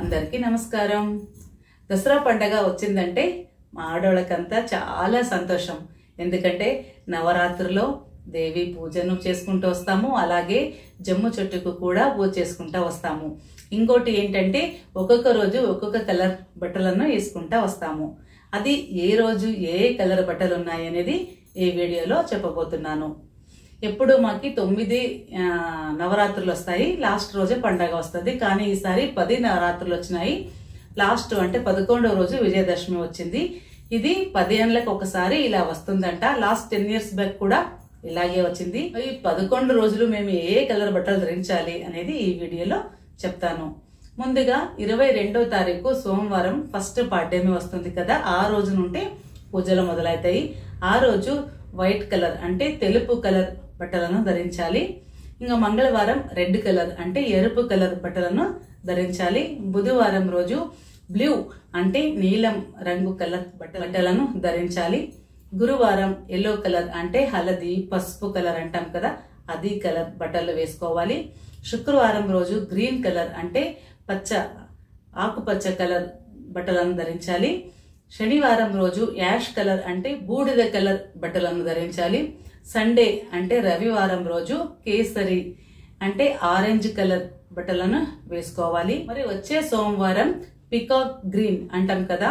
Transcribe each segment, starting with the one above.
అందరికీ నమస్కారం. దసరా పండగ వచ్చిందంటే మా ఆడోళ్ళకంతా చాలా సంతోషం. ఎందుకంటే నవరాత్రిలో దేవి పూజను చేసుకుంటూ వస్తాము, అలాగే జమ్ము చెట్టుకు కూడా పూజ చేసుకుంటూ వస్తాము. ఇంకోటి ఏంటంటే ఒక్కొక్క రోజు ఒక్కొక్క కలర్ బట్టలను వేసుకుంటూ వస్తాము. అది ఏ రోజు ఏ కలర్ బట్టలు ఉన్నాయి అనేది ఈ వీడియోలో చెప్పబోతున్నాను. ఎప్పుడు మాకి 9 నవరాత్రులు వస్తాయి, లాస్ట్ రోజే పండగ వస్తుంది. కానీ ఈసారి 10 నవరాత్రులు వచ్చినాయి. లాస్ట్ అంటే 11వ రోజు విజయదశమి వచ్చింది. ఇది 10 ఏళ్ళకి ఒకసారి ఇలా వస్తుందంట. లాస్ట్ 10 years బ్యాక్ కూడా ఇలాగే వచ్చింది. ఈ 11 రోజులు మేము ఏ కలర్ బట్టలు ధరించాలి అనేది ఈ వీడియోలో చెప్తాను. ముందుగా 22వ తారీఖు సోమవారం ఫస్ట్ పాడ్యమి వస్తుంది కదా, ఆ రోజు నుండి పూజలు మొదలవుతాయి. ఆ రోజు వైట్ కలర్ అంటే తెలుపు కలర్ బట్టలను ధరించాలి. ఇంకా మంగళవారం రెడ్ కలర్ అంటే ఎరుపు కలర్ బట్టలను ధరించాలి. బుధవారం రోజు బ్లూ అంటే నీలం రంగు కలర్ బట్టలను ధరించాలి. గురువారం ఎల్లో కలర్ అంటే హలది పసుపు కలర్ అంటాం కదా, అది కలర్ బట్టలు వేసుకోవాలి. శుక్రవారం రోజు గ్రీన్ కలర్ అంటే ఆకుపచ్చ కలర్ బట్టలను ధరించాలి. శనివారం రోజు యాష్ కలర్ అంటే బూడిద కలర్ బట్టలను ధరించాలి. సండే అంటే రవివారం రోజు కేసరి అంటే ఆరెంజ్ కలర్ బట్టలను వేసుకోవాలి. మరి వచ్చే సోమవారం పికాక్ గ్రీన్ అంటాం కదా,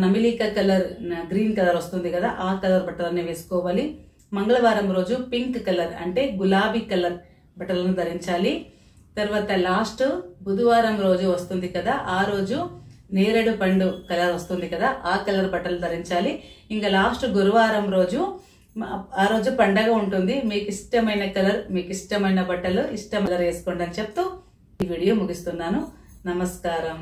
నమిలిక కలర్ గ్రీన్ కలర్ వస్తుంది కదా, ఆ కలర్ బట్టలను వేసుకోవాలి. మంగళవారం రోజు పింక్ కలర్ అంటే గులాబీ కలర్ బట్టలను ధరించాలి. తర్వాత లాస్ట్ బుధవారం రోజు వస్తుంది కదా, ఆ రోజు నేరేడు పండు కలర్ వస్తుంది కదా, ఆ కలర్ బట్టలు ధరించాలి. ఇంకా లాస్ట్ గురువారం రోజు ఆ రోజు పండగ ఉంటుంది. మీకు ఇష్టమైన కలర్, మీకు ఇష్టమైన బట్టలు ఇష్టం కలర్ వేసుకోండి అని చెప్తూ ఈ వీడియో ముగిస్తున్నాను. నమస్కారం.